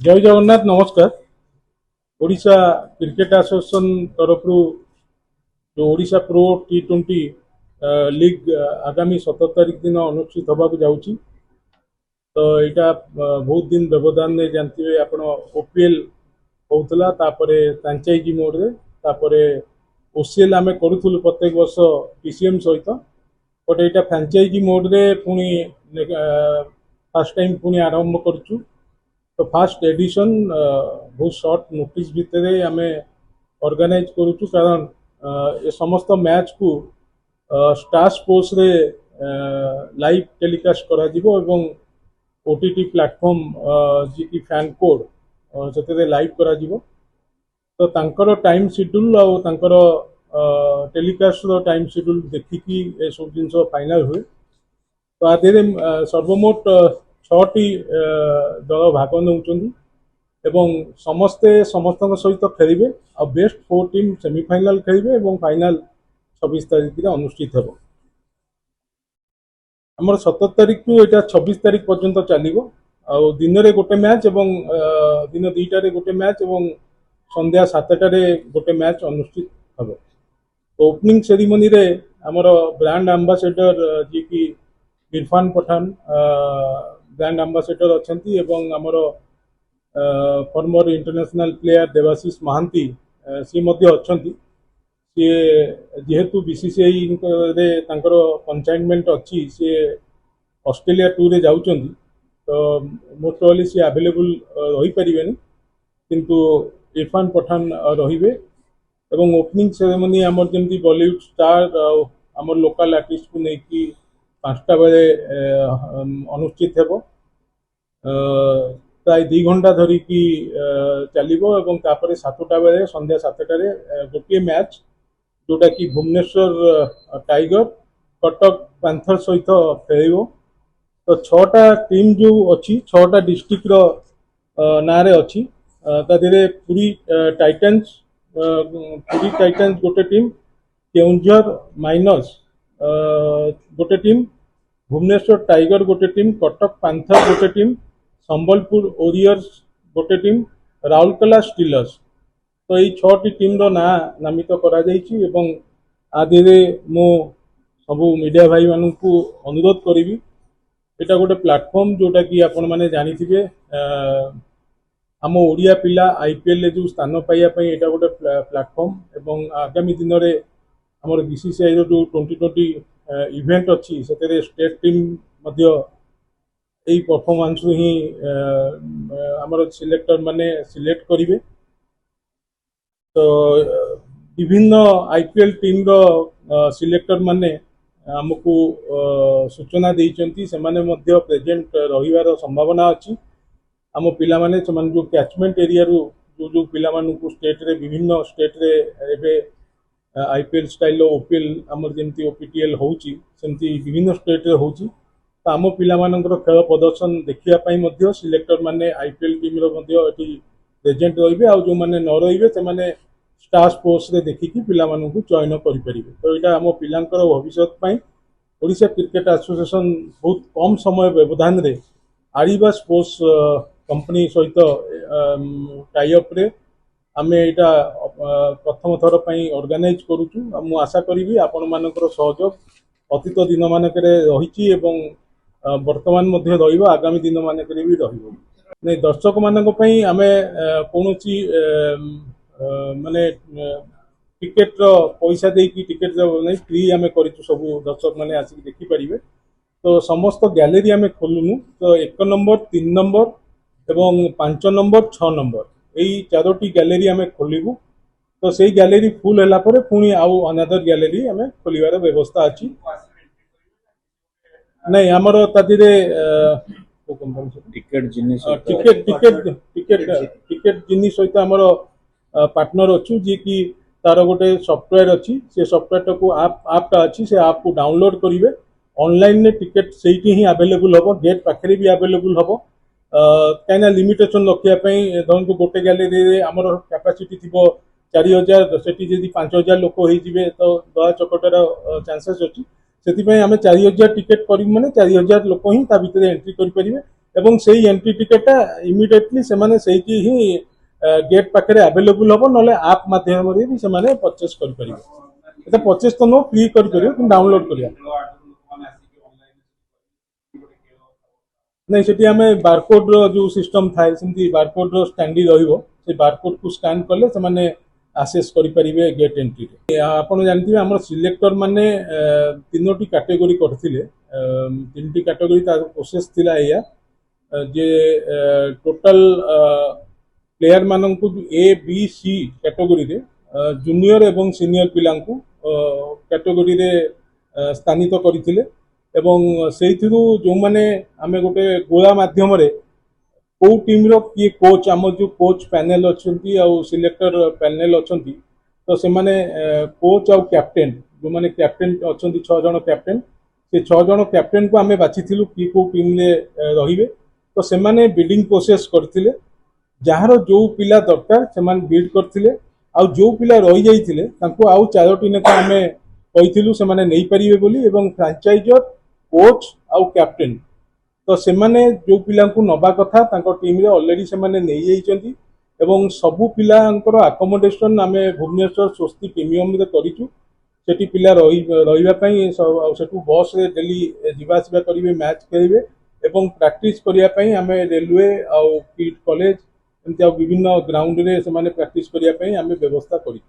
जय जगन्नाथ नमस्कार। Odisha cricket association तरफ जो ओडिशा प्रो T20 लीग आगामी 17 तारीख दिन अनुष्ठित होगा जाऊँगी। तो यहाँ बहुत दिन व्यवधान नहीं जानते हुए आप ओपीएल होता फ्रांचाइजी मोड रे ओसीएल आम करूँ प्रत्येक वर्ष पीसीएम सहित बट यहाँ फ्रांचाइजी मोड रे पुणी फास्ट टाइम पुणी आरंभ करूँ। तो फास्ट एडिशन बहुत शॉर्ट नोटिस भितर आम ऑर्गेनाइज करूँ कारण ये समस्त मैच को स्टार स्पोर्ट्स रे लाइव टेलीकास्ट करा जीवो एवं ओटीटी प्लेटफॉर्म जी की फैन कोड से लाइव करा जीवो। तो तांकर टाइम शेड्यूल और तांकर टेलीकास्ट टाइम शेड्यूल देखिकी ये सब जिन फाइनल हुए। तो आधे सर्वमोट 6टी दल भाग नौ समस्ते समस्त सहित खेलिए और बेस्ट 4 टीम सेमिफाइनाल खेलिए और फाइनाल 26 तारीख अनुष्ठित हो। आमर 17 तारीख को यहाँ 26 तारीख पर्यंत चलो और दिन में गोटे मैच और दिन 2टार गोटे मैच और संध्या 7टार गोटे मैच अनुष्ठित हम। ओपनिंग सेरिमनी रे आमर ब्रांड एम्बासेडर जी की इरफान पठान ब्रांड एम्बासेडर अच्छा आमर former international player Debashish Mohanty सी अच्छा सी जेहेतु बीसीसीआई रे तांकर कंसाइनमेंट अच्छी सी ऑस्ट्रेलिया टूर रे जाउछंती। तो मोस्ट प्रोबेबली सी अवेलेबल रही परिबेनी किंतु इरफान पठान रहिबे एवं ओपनिंग सेरेमनी आमर जमी बॉलीवुड स्टार आमर लोकल आर्टिस्ट को लेकिन 5टा बेले अनुष्ठित हेबो। प्राय 2 घंटा धरिकी चलो और 7टा बेले संध्या 7टार गोटे मैच जोटा कि भुवनेश्वर टाइगर कटक पैंथर सहित खेल। तो 6टा टीम जो अच्छी 6टा डिस्ट्रिक्ट ना रे अच्छी पुरी टाइटन्स गोटे टीम केउंझर माइनस गोटे टीम भुवनेश्वर टाइगर गोटे टीम कटक पैंथर गोटे टीम संबलपुर ओरियर्स गोटे टीम राउरकेला स्टीलर्स। तो ये 6टी टीम ना नामित करा जाइछि एवं आदि मु सबू मीडिया भाई मानू अनुरोध करी एटा गोटे प्लेटफॉर्म जोटा कि आपण माने जानी थिबे आम ओडिया पिला आईपीएल जो स्थान पाइबा एटा गोटे प्लेटफॉर्म एवं आगामी दिन में आमर बीसीसीआई जो 2020 इवेंट अच्छी से स्टेट टीम यही परफॉर्मेंस ही आमर सिलेक्टर माने सिलेक्ट करेंगे। तो विभिन्न आईपीएल टीम रो सिलेक्टर माने आमको सूचना देइचंती से माने मध्य प्रेजेंट रहिवार संभावना अच्छी। आम पिला माने जो कैचमेंट एरिया रू जो पिला मानू स्टेट रे विभिन्न स्टेट रे एबे आईपीएल स्टाइल ओपीएल आमर जमी ओपीटीएल होउची सेमती विभिन्न स्टेट रे होउची। तो आम पिला मानकर खेल प्रदर्शन देखिया सिलेक्टर माने आईपीएल टीम रो मध्य एटी प्रेजेंट रहिबे आ जो माने न रहिबे से माने स्टार स्पोर्ट्स रे देखिकी पिला मानू चयन करि परिबे। तो एटा आम पिलांकर भविष्यत पई ओडिशा क्रिकेट एसोसिएशन बहुत कम समय व्यवधान रे आरिबा स्पोर्ट्स कंपनी सहित टाई अप रे आमे एटा प्रथम थर पई ऑर्गेनाइज करूछु। मु आशा करिवि आपण मानकर सहयोग अतीत दिन मानकरे रहिछि एवं वर्तमान मध्य रहिबो आगामी दिन मानकरे भी रहिबो। नै दर्शक मानक पई आमे कोनोची माने टिकेट रो पैसा देकी टिकेट नै फ्री आमे करिछु सब दर्शक माने आसी देखि परिबे। तो समस्त गैलरी आमे खोलुनु। तो 1 नंबर 3 नंबर एवं 5 नंबर 6 नंबर यही 4टी गैलरी आमे खोलिबु। तो सही गैलरी फुल होला परे पुनी आउ अनदर गैलरी आमे खोलिबार व्यवस्था अछि। नहीं हमरो तदिरे टिकेट जिनिस टिकेट टिकेट टिकेट टिकेट जिनिस सहित हमरो पार्टनर अच्छु जी की तार गोटे सॉफ्टवेयर अच्छी से सॉफ्टवेयर को आप अच्छी से आप को डाउनलोड करेंगे ऑनलाइन ने टिकेट सेठी ही अवेलेबल हम गेट पाखे भी अवेलेबल हम कहीं लिमिटेशन रखापी धरतु गोटे गैलरी आमर कैपेसिटी थी 4000 से 5000 लोक हो तो दया चकटार चांसेस अच्छी से आम 4000 टिकेट कर माने 4000 लोक ही भितर एंट्री करेंगे ଏବଂ ସେଇ ଏଣ୍ଟ୍ରି ଟିକେଟଟା ଇମିଡିଏଟଲି ସେମାନେ ସେଇଠି ହିଁ गेट पाखे आवेलेबल हम ना आप मध्यम भी से परचेस कर परचेस तो नुह फ्री कर डाउनलोड कर नहीं सेठी आम बारकोड जो सिस्टम थाए सेमती बारकोड स्टैंडी से बारकोड को स्कैन कले से आसेस करें गेट एंट्री आपड़ जानते आम सिलेक्टर माने तीनोटी कैटेगरी करथिले तीन कैटेगरी प्रोसेस थिला या जे टोटल प्लेयर मानक ए बी सी कैटेगरी रे जूनियर एवं सीनियर पिला कैटेगरी रे स्थानित करथिले एवं सेइथिरु जो माने आमे गोटे गोला माध्यम रे को टीम रो किए कोच आम जो कोच पैनल अच्छी सिलेक्टर पैनल अच्छा तो से माने कोच आउ कैप्टेन जो माने कैप्टेन अच्छा 6 जन कैप्टेन से 6 जन कैप्टेन को आमे बाछिथिलु कि को टीम रे रहिबे तो से माने बिल्डिंग प्रोसेस करथिले जार जो पिला दरकार से बिल्ड करथिले आउ जो पिला रही जाइथिले तांको आउ 4टी नेता आमे कहिथिलु से माने नै परिबे बोली एवं फ्रांचाइजर कोच आउ कैप्टेन तो से माने जो पिला नबा कथा तांको टीम रे ऑलरेडी से माने नै जाइछंती एवं सबु पिलांकर अकोमोडेशन आमे भुवनेश्वर स्वस्ति प्रीमियम रे करिचु सेठी पिला रहिबा पई सेठु बस रे डेली जिबा आसिबा करिवे मैच खेलिबे एवं प्रैक्टिस करिया पई आमे रेलवे आउ किट कॉलेज एमती विभिन्न ग्राउंड रे से माने प्रैक्टिस करिया पई आमे व्यवस्था करी।